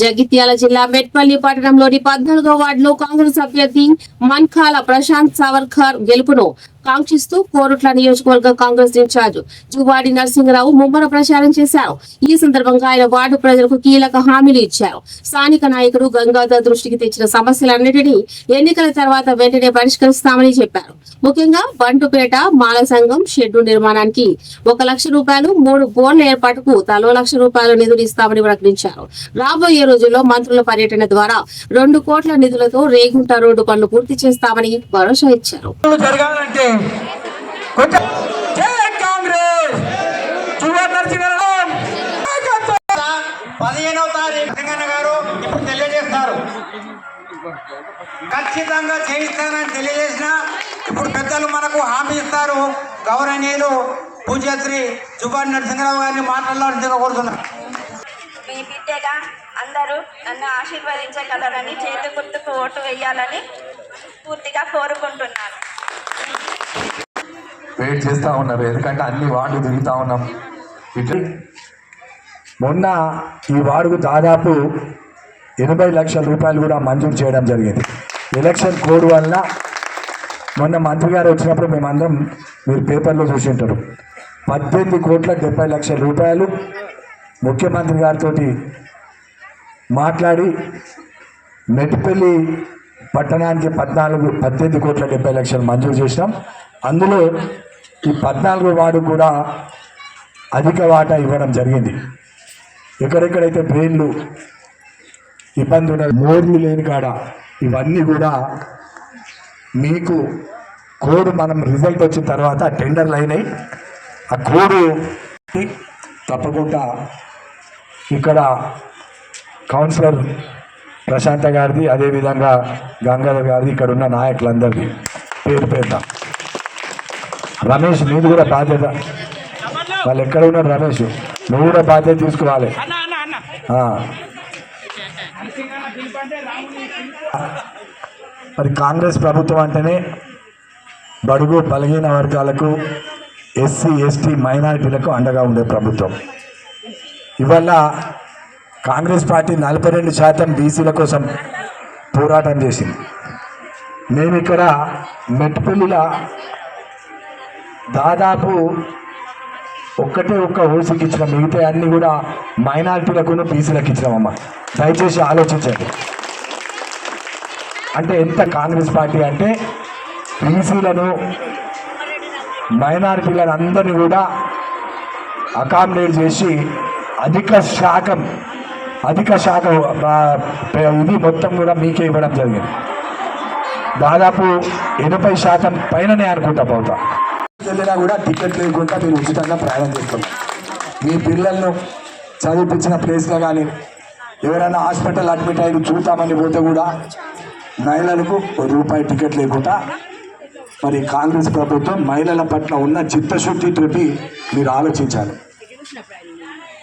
జగిత్యాల జిల్లా మెట్పల్లి పట్టణంలోని 14వ వార్డులో కాంగ్రెస్ అభ్యర్థి మన్కాల ప్రశాంత్ సావర్కర్ గెలుపును కాంక్షిస్తూ కోరుట్ల నియోజకవర్గ కాంగ్రెస్ ఇన్ఛార్జ్ జువాడి నరసింహరావు ముమ్మర ప్రచారం చేశారు. ఈ సందర్భంగా ఆయన వార్డు ప్రజలకు కీలక హామీలు ఇచ్చారు. స్థానిక నాయకుడు గంగాధర్ దృష్టికి తెచ్చిన సమస్యలన్నిటినీ ఎన్నికల తర్వాత వెంటనే పరిష్కరిస్తామని చెప్పారు. ముఖ్యంగా బంటుపేట మాల సంఘం షెడ్డు నిర్మాణానికి 1 లక్ష రూపాయలు, 3 బోర్ల ఏర్పాటుకు తలో 1 లక్ష రూపాయల నిధులు ఇస్తామని ప్రకటించారు. రాబోయే రోజుల్లో మంత్రుల పర్యటన ద్వారా 2 కోట్ల నిధులతో రేగుంట రోడ్డు పనులు పూర్తి చేస్తామని భరోసా ఇచ్చారు. ఖచ్చితంగా చేయిస్తానని తెలియజేసిన ఇప్పుడు పెద్దలు మనకు హామీ ఇస్తారు. గౌరవనీయులు పూజ్యశ్రీ జువాడి నరసింహరావు గారిని మాట్లాడాలని కోరుతున్నాను. మీ బిడ్డగా అందరూ నన్ను ఆశీర్వదించగలరని చేతి గుర్తుకు ఓటు వేయాలని పూర్తిగా కోరుకుంటున్నాను. వెయిట్ చేస్తూ ఉన్నారు, ఎందుకంటే అన్ని వార్డులు తిరుగుతూ ఉన్నాం. మొన్న ఈ వార్డుకు దాదాపు 80 లక్షల రూపాయలు కూడా మంజూరు చేయడం జరిగింది. ఎలక్షన్ కోడ్ వల్ల మొన్న మంత్రి గారు వచ్చినప్పుడు మేమందరం మీరు పేపర్లో చూసి ఉంటారు, 18 కోట్ల 70 లక్షల రూపాయలు ముఖ్యమంత్రి గారితో మాట్లాడి మెట్పల్లి పట్టణానికి 18 కోట్ల 70 లక్షలు మంజూరు చేసినాం. అందులో ఈ 14వ వార్డు కూడా అధిక వాటా ఇవ్వడం జరిగింది. ఎక్కడెక్కడైతే డ్రైన్లు ఇబ్బంది ఉన్న మోర్లు లేని కాడ ఇవన్నీ కూడా మీకు కోడ్ మనం రిజల్ట్ వచ్చిన తర్వాత టెండర్లు అయినాయి. ఆ కోడ్ తప్పకుండా ఇక్కడ కౌన్సిలర్ ప్రశాంత గారిది, అదేవిధంగా గంగాధర్ గారిది, ఇక్కడ ఉన్న నాయకులందరిది పేరు పేరున. రమేష్ నీది కూడా బాధ్యత, వాళ్ళు ఎక్కడ ఉన్నారు రమేష్, నువ్వు కూడా బాధ్యత తీసుకోవాలి. మరి కాంగ్రెస్ ప్రభుత్వం అంటేనే బడుగు బలహీన వర్గాలకు, ఎస్సీ ఎస్టీ మైనారిటీలకు అండగా ఉండే ప్రభుత్వం. ఇవాళ కాంగ్రెస్ పార్టీ 42% బీసీల కోసం పోరాటం చేసింది. మేము ఇక్కడ మెట్పల్లిలో దాదాపు ఒక్క ఓసీకి ఇచ్చిన, మిగతా అన్నీ కూడా మైనారిటీలకు బీసీలకు ఇచ్చినామమ్మా. దయచేసి ఆలోచించండి. అంటే ఎంత కాంగ్రెస్ పార్టీ అంటే బీసీలను మైనారిటీలను అందరినీ కూడా అకామిడేట్ చేసి అధిక శాఖ ఇది మొత్తం కూడా మీకే ఇవ్వడం జరిగింది. దాదాపు 80% పైననే అనుకుంటా పోతా. వెళ్ళినా కూడా టికెట్ లేకుండా మీరు ఉచితంగా ప్రయాణం చేస్తున్నారు. మీ పిల్లలను చదివించిన ప్లేస్లో కానీ ఎవరైనా హాస్పిటల్ అడ్మిట్ అయ్యి చూద్దామని పోతే కూడా మహిళలకు ₹1 టికెట్ లేకుండా. మరి కాంగ్రెస్ ప్రభుత్వం మహిళల పట్ల ఉన్న చిత్తశుద్ధితోటి మీరు ఆలోచించాలి.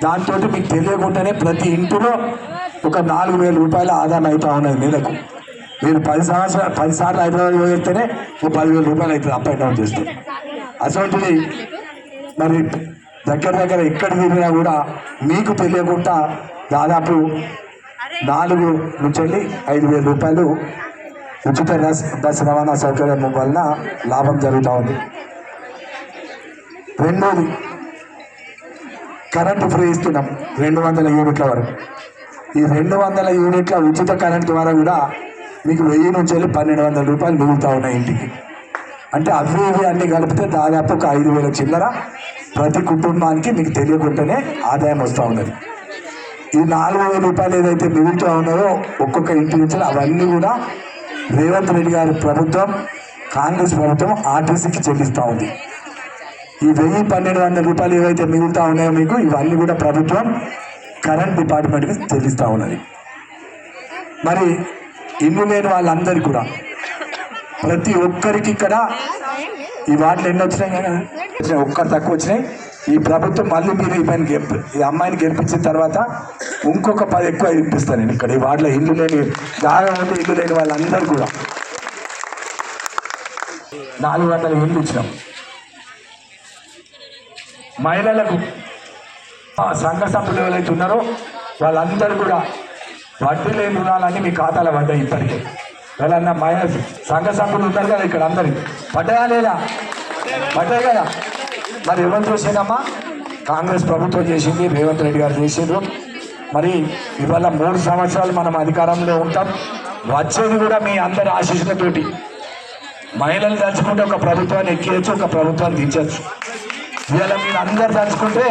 దాంతో మీకు తెలియకుండానే ప్రతి ఇంటిలో ఒక 4,000 రూపాయల ఆదాయం అవుతా ఉన్నది నెలకు. మీరు 10 సార్లు హైదరాబాద్ వెళ్తేనే ఒక 10,000 రూపాయలు అవుతుంది అప్ అండ్ డౌన్ చేస్తే. అటువంటిది మరి దగ్గర ఎక్కడ తిరిగినా కూడా మీకు తెలియకుండా దాదాపు 4 నుంచి 5,000 రూపాయలు ఉచిత బస్ రవాణా సౌకర్యం వలన లాభం జరుగుతూ ఉంది. రెండోది, కరెంటు ఫ్రీ ఇస్తున్నాం 200 యూనిట్ల వరకు. ఈ 200 యూనిట్ల ఉచిత కరెంట్ ద్వారా కూడా మీకు 1000 నుంచి 1,200 రూపాయలు మిగులుతూ ఉన్నాయి ఇంటికి. అంటే అవి అన్నీ కలిపితే దాదాపు ఒక 5,000 చిల్లర ప్రతి కుటుంబానికి మీకు తెలియకుండానే ఆదాయం వస్తూ ఉన్నది. ఈ 4,000 రూపాయలు ఏదైతే మిగులుతూ ఉన్నారో ఒక్కొక్క ఇంటి నుంచి అవన్నీ కూడా రేవంత్ రెడ్డి గారి ప్రభుత్వం, కాంగ్రెస్ ప్రభుత్వం ఆర్టీసీకి చెల్లిస్తూ ఉంది. ఈ 1,100-1,200 రూపాయలు ఏవైతే మిగులుతూ ఉన్నాయో మీకు ఇవన్నీ కూడా ప్రభుత్వం కరెంట్ డిపార్ట్మెంట్కి చెల్లిస్తూ ఉన్నది. మరి ఇల్లు లేని వాళ్ళందరికీ కూడా ప్రతి ఒక్కరికి ఇక్కడ ఈ వార్డులు ఎన్ని వచ్చినాయి కానీ ఒక్కరు తక్కువ వచ్చినాయి. ఈ ప్రభుత్వం మళ్ళీ మీరు ఈ అమ్మాయిని గెలిపించిన తర్వాత ఇంకొక 10 ఎక్కువ ఇప్పిస్తాను నేను. ఇక్కడ ఈ వార్డులో ఇల్లు లేని జాగా ఉంటే ఇల్లు లేని వాళ్ళందరూ కూడా 400 ఇల్లు ఇచ్చినాం. మహిళలకు సంఘ సభ్యులు ఎవరైతే ఉన్నారో వాళ్ళందరూ కూడా వడ్డీ లేని రుణాలన్నీ మీ ఖాతాలో పడ్డాయి ఇప్పటికే. ఎవరన్నా సంఘ సభ్యులు ఉన్నారు కదా ఇక్కడ అందరికి పడ్డాయా లేదా? పడ్డాయి కదా. మరి ఎవరు చేసేదమ్మా? కాంగ్రెస్ ప్రభుత్వం చేసింది, రేవంత్ రెడ్డి గారు చేసిండ్రు. మరి ఇవాళ 3 సంవత్సరాలు మనం అధికారంలో ఉంటాం. వచ్చేది కూడా మీ అందరి ఆశీస్సులతోటి. మహిళలు తలుచుకుంటే ఒక ప్రభుత్వాన్ని ఎక్కియచ్చు, ఒక ప్రభుత్వాన్ని దించవచ్చు. ఇవాళ మీరు అందరు తలుచుకుంటే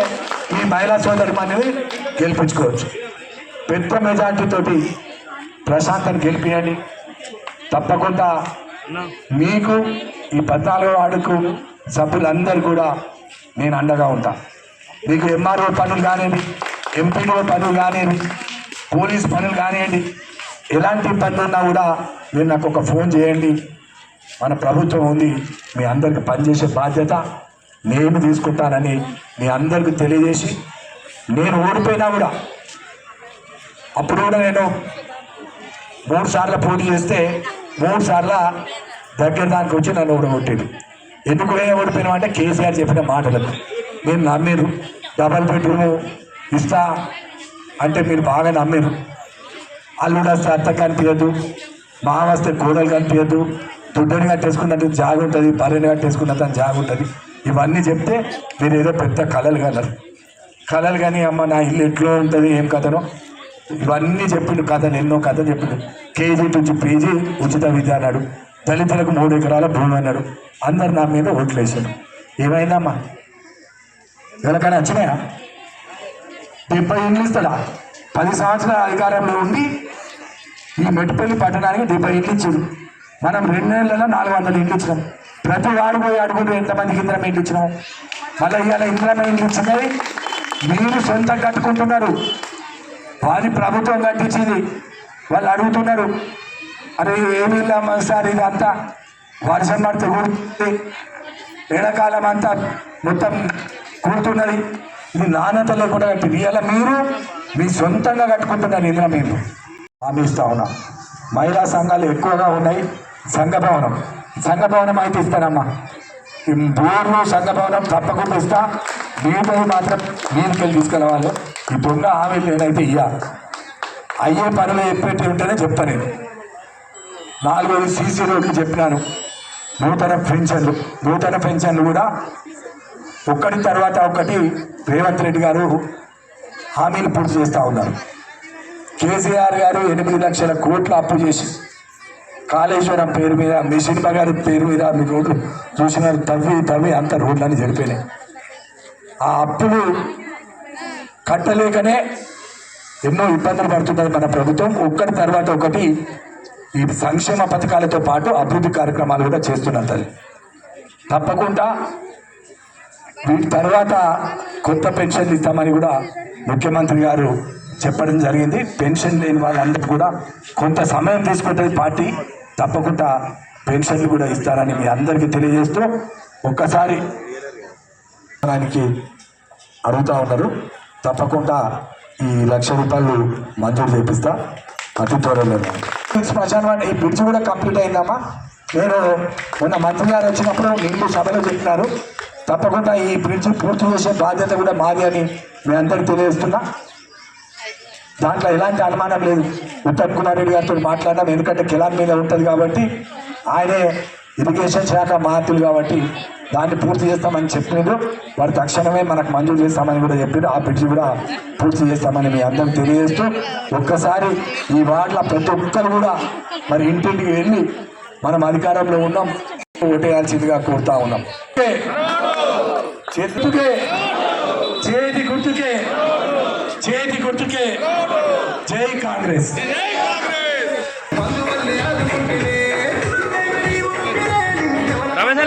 మీ మహిళా సోదరి మనని గెలిపించుకోవచ్చు. పెద్ద మెజార్టీతోటి ప్రశాంతాన్ని గెలిపియండి. తప్పకుండా మీకు ఈ 14వ వార్డుకు సభ్యులందరూ కూడా నేను అండగా ఉంటా. మీకు ఎంఆర్ఓ పనులు కానివ్వండి, ఎంపీఓ పనులు కానివ్వండి, పోలీస్ పనులు కానివ్వండి, ఎలాంటి ఇబ్బంది ఉన్నా కూడా మీరు నాకు ఒక ఫోన్ చేయండి. మన ప్రభుత్వం ఉంది, మీ అందరికి పనిచేసే బాధ్యత నేను తీసుకుంటానని మీ అందరికీ తెలియజేసి, నేను ఓడిపోయినా కూడా అప్పుడు కూడా నేను 3 సార్లు పోటీ చేస్తే 3 సార్లు దగ్గర దానికి వచ్చి నన్ను ఓడగొట్టాడు. ఎందుకు ఓడిపోయినా అంటే కేసీఆర్ చెప్పిన మాటలకు మీరు నమ్మిరు. డబల్ బెడ్రూమ్ ఇస్తా అంటే మీరు బాగా నమ్మిరు. అల్లుడు వస్తే అత్త కనిపించద్దు, మామ వస్తే కోడలు కనిపించద్దు, దుడ్డని కట్టేసుకున్నట్టు జాగ ఉంటుంది, బర్రెని కట్టేసుకున్నట్టు జాగ ఉంటుంది. ఇవన్నీ చెప్తే మీరు ఏదో పెద్ద కళలు కలరు. కళలు కానీ అమ్మ నా ఇల్లు ఎట్లా ఉంటుంది, ఏం కథనో ఇవన్నీ చెప్పిండు. కథలు ఎన్నో కథలు చెప్పిండు. కేజీ నుంచి పీజీ ఉచిత విద్య అన్నాడు, దళితులకు 3 ఎకరాల భూమి అన్నాడు. అందరు నా మీద ఓట్లు వేసాడు. ఏమైందమ్మా? ఎవరికైనా వచ్చినాయా? 70 ఇండ్లు ఇస్తాడా? 10 సంవత్సరాల అధికారంలో ఉండి ఈ మెట్టుపల్లి పట్టణానికి 70 ఇండ్లు ఇచ్చాడు. మనం 2 నెలలలో 400 ఇండ్లు ఇచ్చినాం. ప్రతి వాడు పోయి అడుగుతూ ఎంతమందికి ఇంద్రమ ఇండ్లు ఇచ్చినాం. మళ్ళీ ఇవాళ ఇంద్రమ ఇండ్లు ఇచ్చినవి మీరు సొంతం కట్టుకుంటున్నారు, వారి ప్రభుత్వం కట్టించింది. వాళ్ళు అడుగుతున్నారు, అరే ఏమి ఇల్లమ్మా సార్, ఇదంతా వర్షం పడితే కూడుతుంది, ఎండాకాలం అంతా మొత్తం కూడుతున్నది, ఇది నాణ్యత లేకుండా కట్టింది. ఇవాళ మీరు మీ సొంతంగా కట్టుకుంటున్నారు. ఇందులో మేము హామీ ఇస్తా ఉన్నాం. మహిళా సంఘాలు ఎక్కువగా ఉన్నాయి. సంఘ భవనం అయితే ఇస్తానమ్మా. ఈ బోర్లు సంఘ భవనం తప్పకుండా ఇస్తా. మీతో మాత్రం మీరుకెళ్ళి తీసుకెళ్ళవాలి. ఈ దొంగ హామీలు నేనైతే అయ్యే పనులు చెప్పేటి ఉంటేనే చెప్తాను. నేను 4 సీసీ రోడ్లు చెప్పినాను. నూతన పెన్షన్లు కూడా ఒకటి తర్వాత ఒకటి రేవంత్ రెడ్డి గారు హామీలు పూర్తి చేస్తూ ఉన్నారు. కేసీఆర్ గారు 8 లక్షల కోట్ల అప్పు చేసి కాళేశ్వరం పేరు మీద, మిషన్ గారి పేరు మీద మీ రోడ్లు చూసినారు. తవ్వి అంత రోడ్లన్నీ జరిపోయినాయి. ఆ అప్పులు కట్టలేకనే ఎన్నో ఇబ్బందులు పడుతున్నది మన ప్రభుత్వం. ఒకటి తర్వాత ఒకటి ఈ సంక్షేమ పథకాలతో పాటు అభివృద్ధి కార్యక్రమాలు కూడా చేస్తున్నారు తల్లి. తప్పకుండా వీటి తర్వాత కొత్త పెన్షన్లు ఇస్తామని కూడా ముఖ్యమంత్రి గారు చెప్పడం జరిగింది. పెన్షన్ లేని వాళ్ళందరికీ కూడా కొంత సమయం తీసుకుంటుంది పార్టీ. తప్పకుండా పెన్షన్లు కూడా ఇస్తారని మీ అందరికీ తెలియజేస్తూ ఒక్కసారి దానికి అడుగుతూ ఉన్నారు. తప్పకుండా ఈ 1,00,000 రూపాయలు మంజూరు చేపిస్తా అతి త్వరలో. శ్మశానం ఈ బ్రిడ్జ్ కూడా కంప్లీట్ అయిందమ్మా. నేను మొన్న మంత్రి గారు వచ్చినప్పుడు నిండు సభలో చెప్పినారు. తప్పకుండా ఈ బ్రిడ్జ్ పూర్తి చేసే బాధ్యత కూడా మాది అని మీ అందరికీ తెలియజేస్తున్నా. దాంట్లో ఎలాంటి అనుమానం లేదు. ఉత్తమ్ కుమార్ రెడ్డి గారితో మాట్లాడడం, ఎందుకంటే కిలాన్ మీద ఉంటుంది కాబట్టి, ఆయనే ఇరిగేషన్ శాఖ మంత్రులు కాబట్టి దాన్ని పూర్తి చేస్తామని చెప్పినారు. వారు తక్షణమే మనకు మంజూరు చేస్తామని కూడా చెప్పారు. ఆ బ్రిడ్జ్ కూడా పూర్తి చేస్తామని మీ అందరికి తెలియజేస్తూ ఒక్కసారి ఈ వార్డుల ప్రతి ఒక్కరు కూడా మరి ఇంటింటికి వెళ్ళి మనం అధికారంలో ఉన్నాం, ఓటేయాల్సిందిగా కోరుతా ఉన్నాం. చేతి గుర్తుకే జై కాంగ్రెస్. రమేష్